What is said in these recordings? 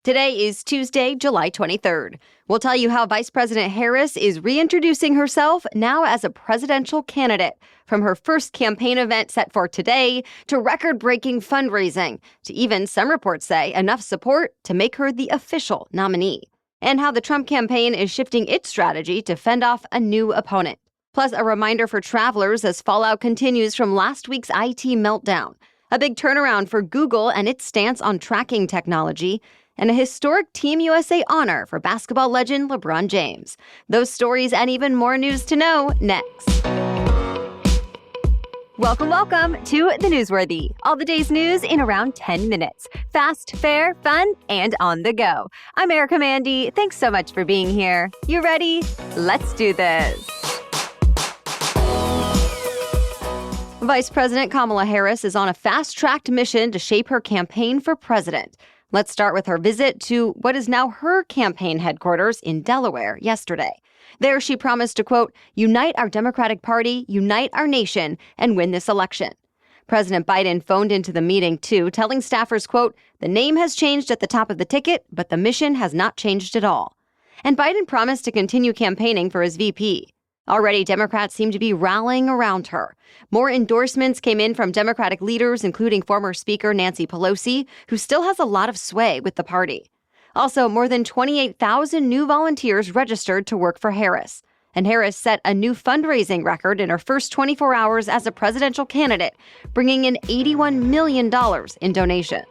Today is Tuesday, July 23rd. We'll tell you how Vice President Harris is reintroducing herself now as a presidential candidate, from her first campaign event set for today to record-breaking fundraising, to even, some reports say, enough support to make her the official nominee. And how the Trump campaign is shifting its strategy to fend off a new opponent. Plus, a reminder for travelers as fallout continues from last week's IT meltdown. A big turnaround for Google and its stance on tracking technology, and a historic Team USA honor for basketball legend LeBron James. Those stories and even more news to know next. Welcome to The Newsworthy. All the day's news in around 10 minutes. Fast, fair, fun, and on the go. I'm Erica Mandy. Thanks so much for being here. You ready? Let's do this. Vice President Kamala Harris is on a fast-tracked mission to shape her campaign for president. Let's start with her visit to what is now her campaign headquarters in Delaware yesterday. There, she promised to, quote, unite our Democratic Party, unite our nation, and win this election. President Biden phoned into the meeting, too, telling staffers, quote, the name has changed at the top of the ticket, but the mission has not changed at all. And Biden promised to continue campaigning for his VP. Already, Democrats seem to be rallying around her. More endorsements came in from Democratic leaders, including former Speaker Nancy Pelosi, who still has a lot of sway with the party. Also, more than 28,000 new volunteers registered to work for Harris. And Harris set a new fundraising record in her first 24 hours as a presidential candidate, bringing in $81 million in donations.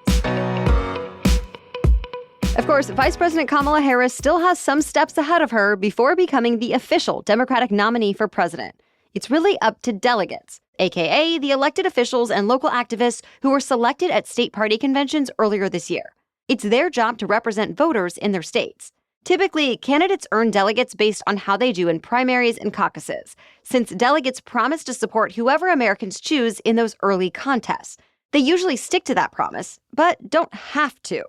Of course, Vice President Kamala Harris still has some steps ahead of her before becoming the official Democratic nominee for president. It's really up to delegates, aka the elected officials and local activists who were selected at state party conventions earlier this year. It's their job to represent voters in their states. Typically, candidates earn delegates based on how they do in primaries and caucuses, since delegates promise to support whoever Americans choose in those early contests. They usually stick to that promise, but don't have to.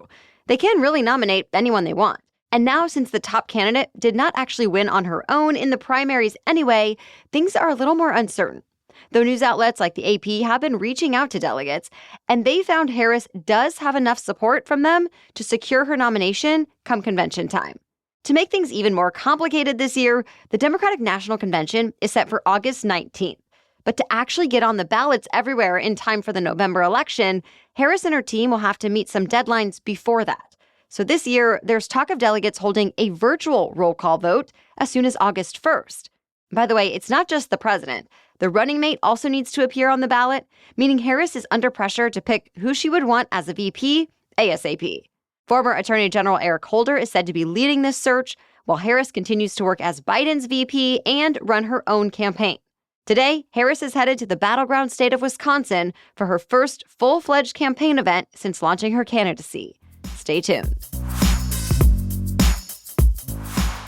They can really nominate anyone they want. And now, since the top candidate did not actually win on her own in the primaries anyway, things are a little more uncertain. Though news outlets like the AP have been reaching out to delegates, and they found Harris does have enough support from them to secure her nomination come convention time. To make things even more complicated this year, the Democratic National Convention is set for August 19th. But to actually get on the ballots everywhere in time for the November election, Harris and her team will have to meet some deadlines before that. So this year, there's talk of delegates holding a virtual roll call vote as soon as August 1st. By the way, it's not just the president. The running mate also needs to appear on the ballot, meaning Harris is under pressure to pick who she would want as a VP ASAP. Former Attorney General Eric Holder is said to be leading this search, while Harris continues to work as Biden's VP and run her own campaign. Today, Harris is headed to the battleground state of Wisconsin for her first full-fledged campaign event since launching her candidacy. Stay tuned.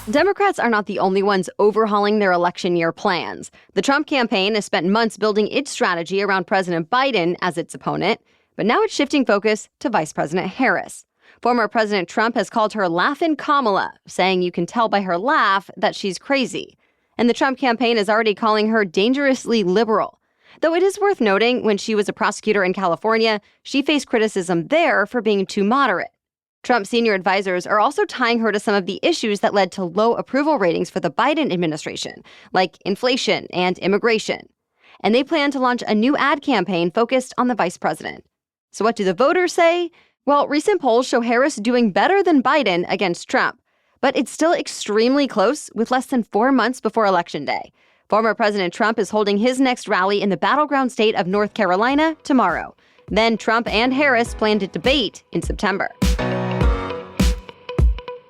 Democrats are not the only ones overhauling their election year plans. The Trump campaign has spent months building its strategy around President Biden as its opponent, but now it's shifting focus to Vice President Harris. Former President Trump has called her Laughin' Kamala, saying you can tell by her laugh that she's crazy. And the Trump campaign is already calling her dangerously liberal. Though it is worth noting, when she was a prosecutor in California, she faced criticism there for being too moderate. Trump's senior advisors are also tying her to some of the issues that led to low approval ratings for the Biden administration, like inflation and immigration. And they plan to launch a new ad campaign focused on the vice president. So what do the voters say? Well, recent polls show Harris doing better than Biden against Trump. But it's still extremely close with less than 4 months before Election Day. Former President Trump is holding his next rally in the battleground state of North Carolina tomorrow. Then Trump and Harris plan to debate in September.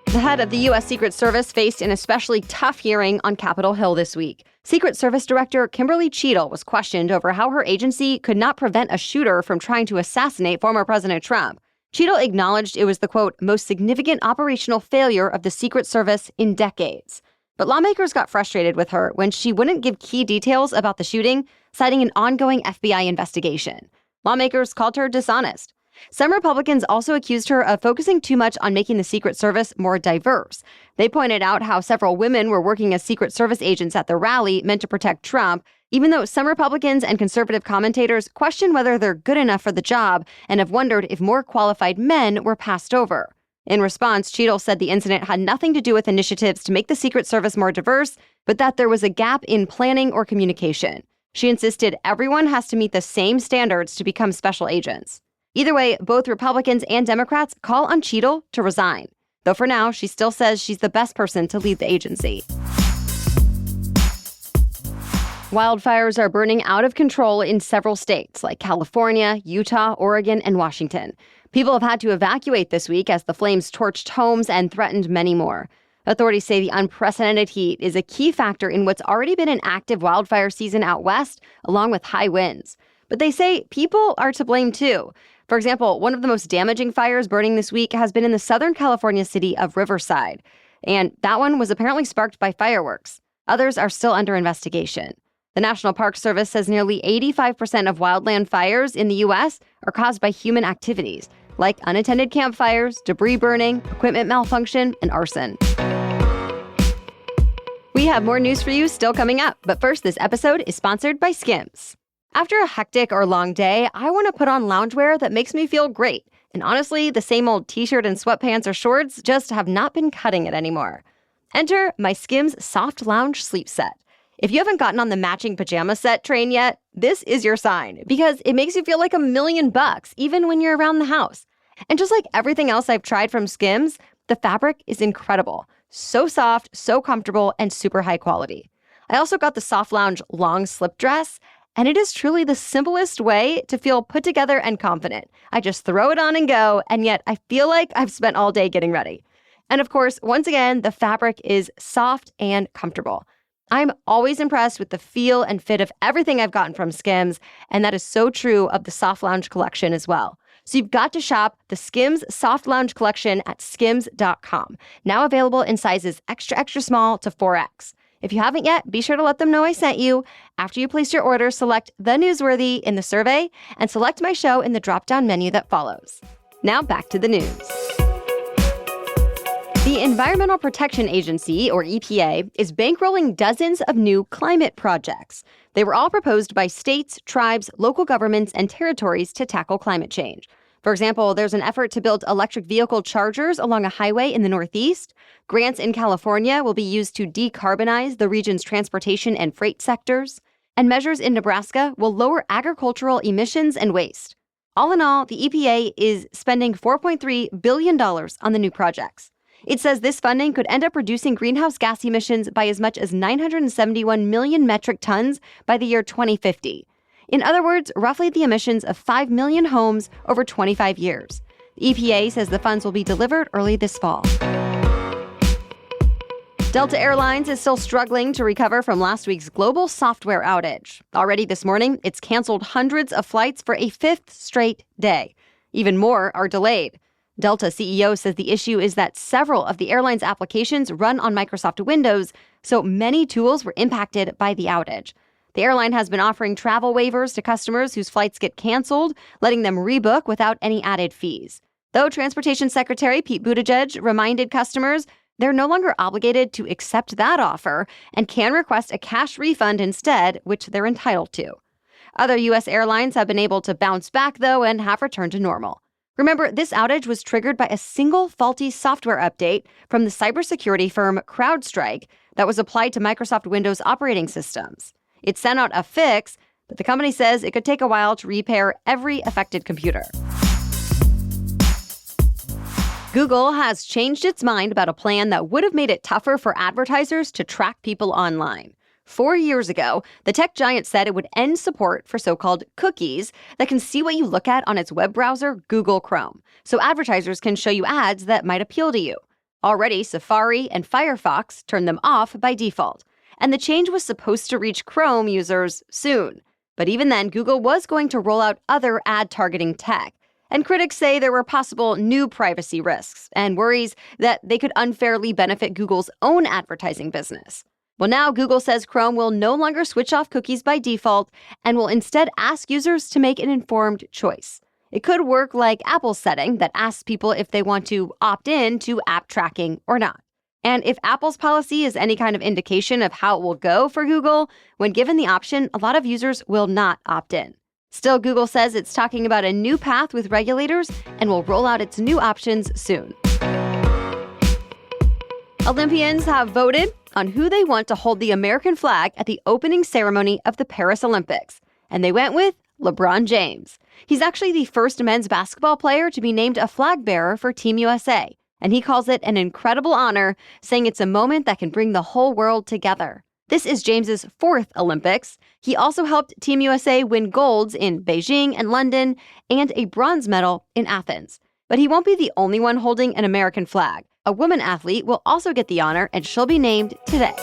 The head of the U.S. Secret Service faced an especially tough hearing on Capitol Hill this week. Secret Service Director Kimberly Cheadle was questioned over how her agency could not prevent a shooter from trying to assassinate former President Trump. Cheadle acknowledged it was the, quote, most significant operational failure of the Secret Service in decades. But lawmakers got frustrated with her when she wouldn't give key details about the shooting, citing an ongoing FBI investigation. Lawmakers called her dishonest. Some Republicans also accused her of focusing too much on making the Secret Service more diverse. They pointed out how several women were working as Secret Service agents at the rally meant to protect Trump, even though some Republicans and conservative commentators question whether they're good enough for the job and have wondered if more qualified men were passed over. In response, Cheadle said the incident had nothing to do with initiatives to make the Secret Service more diverse, but that there was a gap in planning or communication. She insisted everyone has to meet the same standards to become special agents. Either way, both Republicans and Democrats call on Cheadle to resign. Though for now, she still says she's the best person to lead the agency. Wildfires are burning out of control in several states like California, Utah, Oregon, and Washington. People have had to evacuate this week as the flames torched homes and threatened many more. Authorities say the unprecedented heat is a key factor in what's already been an active wildfire season out west, along with high winds. But they say people are to blame too. For example, one of the most damaging fires burning this week has been in the Southern California city of Riverside. And that one was apparently sparked by fireworks. Others are still under investigation. The National Park Service says nearly 85% of wildland fires in the U.S. are caused by human activities, like unattended campfires, debris burning, equipment malfunction, and arson. We have more news for you still coming up, but first, this episode is sponsored by SKIMS. After a hectic or long day, I want to put on loungewear that makes me feel great. And honestly, the same old t-shirt and sweatpants or shorts just have not been cutting it anymore. Enter my SKIMS Soft Lounge Sleep Set. If you haven't gotten on the matching pajama set train yet, this is your sign, because it makes you feel like $1,000,000 even when you're around the house. And just like everything else I've tried from SKIMS, the fabric is incredible. So soft, so comfortable, and super high quality. I also got the Soft Lounge long slip dress, and it is truly the simplest way to feel put together and confident. I just throw it on and go, and yet I feel like I've spent all day getting ready. And of course, once again, the fabric is soft and comfortable. I'm always impressed with the feel and fit of everything I've gotten from SKIMS, and that is so true of the Soft Lounge collection as well. So you've got to shop the SKIMS Soft Lounge collection at skims.com, now available in sizes extra, extra small to 4X. If you haven't yet, be sure to let them know I sent you. After you place your order, select The Newsworthy in the survey and select my show in the drop-down menu that follows. Now back to the news. The Environmental Protection Agency, or EPA, is bankrolling dozens of new climate projects. They were all proposed by states, tribes, local governments, and territories to tackle climate change. For example, there's an effort to build electric vehicle chargers along a highway in the Northeast. Grants in California will be used to decarbonize the region's transportation and freight sectors. And measures in Nebraska will lower agricultural emissions and waste. All in all, the EPA is spending $4.3 billion on the new projects. It says this funding could end up reducing greenhouse gas emissions by as much as 971 million metric tons by the year 2050. In other words, roughly the emissions of 5 million homes over 25 years. The EPA says the funds will be delivered early this fall. Delta Airlines is still struggling to recover from last week's global software outage. Already this morning, it's canceled hundreds of flights for a fifth straight day. Even more are delayed. Delta CEO says the issue is that several of the airline's applications run on Microsoft Windows, so many tools were impacted by the outage. The airline has been offering travel waivers to customers whose flights get canceled, letting them rebook without any added fees. Though Transportation Secretary Pete Buttigieg reminded customers they're no longer obligated to accept that offer and can request a cash refund instead, which they're entitled to. Other U.S. airlines have been able to bounce back, though, and have returned to normal. Remember, this outage was triggered by a single faulty software update from the cybersecurity firm CrowdStrike that was applied to Microsoft Windows operating systems. It sent out a fix, but the company says it could take a while to repair every affected computer. Google has changed its mind about a plan that would have made it tougher for advertisers to track people online. 4 years ago, the tech giant said it would end support for so-called cookies that can see what you look at on its web browser, Google Chrome, so advertisers can show you ads that might appeal to you. Already, Safari and Firefox turned them off by default, and the change was supposed to reach Chrome users soon. But even then, Google was going to roll out other ad-targeting tech, and critics say there were possible new privacy risks and worries that they could unfairly benefit Google's own advertising business. Well, now Google says Chrome will no longer switch off cookies by default and will instead ask users to make an informed choice. It could work like Apple's setting that asks people if they want to opt in to app tracking or not. And if Apple's policy is any kind of indication of how it will go for Google, when given the option, a lot of users will not opt in. Still, Google says it's talking about a new path with regulators and will roll out its new options soon. Olympians have voted on who they want to hold the American flag at the opening ceremony of the Paris Olympics, and they went with LeBron James. He's actually the first men's basketball player to be named a flag bearer for Team USA, and he calls it an incredible honor, saying it's a moment that can bring the whole world together. This is James's fourth Olympics. He also helped Team USA win golds in Beijing and London and a bronze medal in Athens. But he won't be the only one holding an American flag. A woman athlete will also get the honor, and she'll be named today.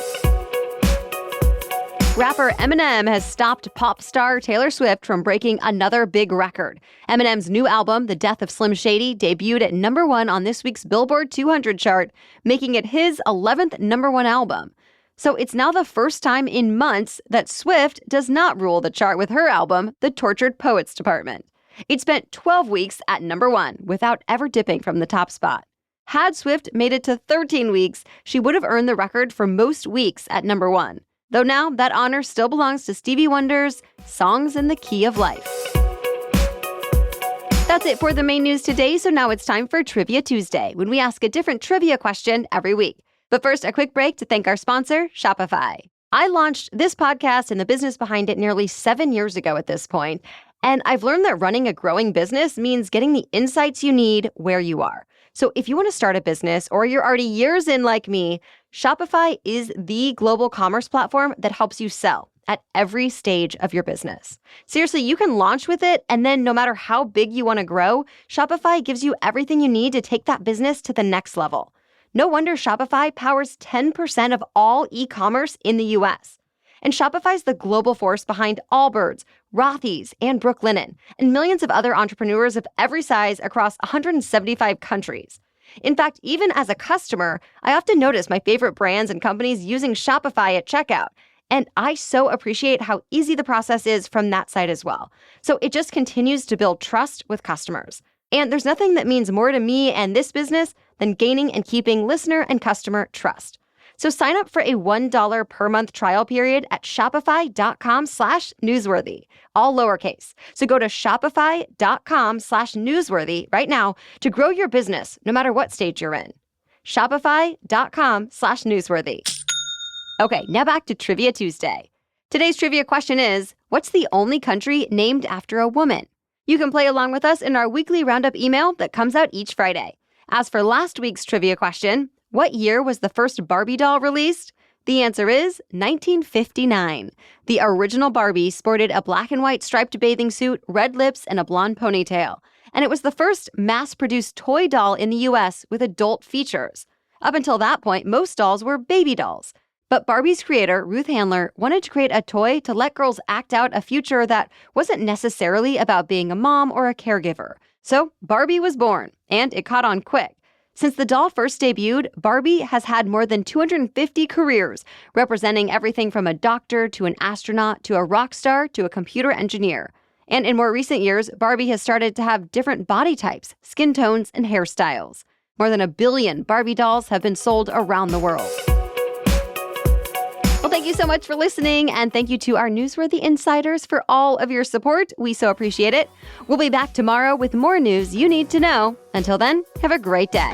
Rapper Eminem has stopped pop star Taylor Swift from breaking another big record. Eminem's new album, The Death of Slim Shady, debuted at number 1 on this week's Billboard 200 chart, making it his 11th number 1 album. So it's now the first time in months that Swift does not rule the chart with her album, The Tortured Poets Department. It spent 12 weeks at number 1 without ever dipping from the top spot. Had Swift made it to 13 weeks, she would have earned the record for most weeks at number 1. Though now that honor still belongs to Stevie Wonder's Songs in the Key of Life. That's it for the main news today, so now it's time for Trivia Tuesday, when we ask a different trivia question every week. But first, a quick break to thank our sponsor, Shopify. I launched this podcast and the business behind it nearly 7 years ago at this point, and I've learned that running a growing business means getting the insights you need where you are. So if you want to start a business or you're already years in like me, Shopify is the global commerce platform that helps you sell at every stage of your business. Seriously, you can launch with it, and then no matter how big you want to grow, Shopify gives you everything you need to take that business to the next level. No wonder Shopify powers 10% of all e-commerce in the US. And Shopify's the global force behind Allbirds, Rothy's, and Brooklinen, and millions of other entrepreneurs of every size across 175 countries. In fact, even as a customer, I often notice my favorite brands and companies using Shopify at checkout, and I so appreciate how easy the process is from that side as well. So it just continues to build trust with customers. And there's nothing that means more to me and this business than gaining and keeping listener and customer trust. So sign up for a $1 per month trial period at shopify.com/newsworthy, all lowercase. So go to shopify.com/newsworthy right now to grow your business no matter what stage you're in. Shopify.com/newsworthy. Okay, now back to Trivia Tuesday. Today's trivia question is, what's the only country named after a woman? You can play along with us in our weekly roundup email that comes out each Friday. As for last week's trivia question, what year was the first Barbie doll released? The answer is 1959. The original Barbie sported a black and white striped bathing suit, red lips, and a blonde ponytail. And it was the first mass-produced toy doll in the US with adult features. Up until that point, most dolls were baby dolls. But Barbie's creator, Ruth Handler, wanted to create a toy to let girls act out a future that wasn't necessarily about being a mom or a caregiver. So Barbie was born, and it caught on quick. Since the doll first debuted, Barbie has had more than 250 careers, representing everything from a doctor to an astronaut to a rock star to a computer engineer. And in more recent years, Barbie has started to have different body types, skin tones, and hairstyles. More than 1 billion Barbie dolls have been sold around the world. Well, thank you so much for listening, and thank you to our Newsworthy insiders for all of your support. We so appreciate it. We'll be back tomorrow with more news you need to know. Until then, have a great day.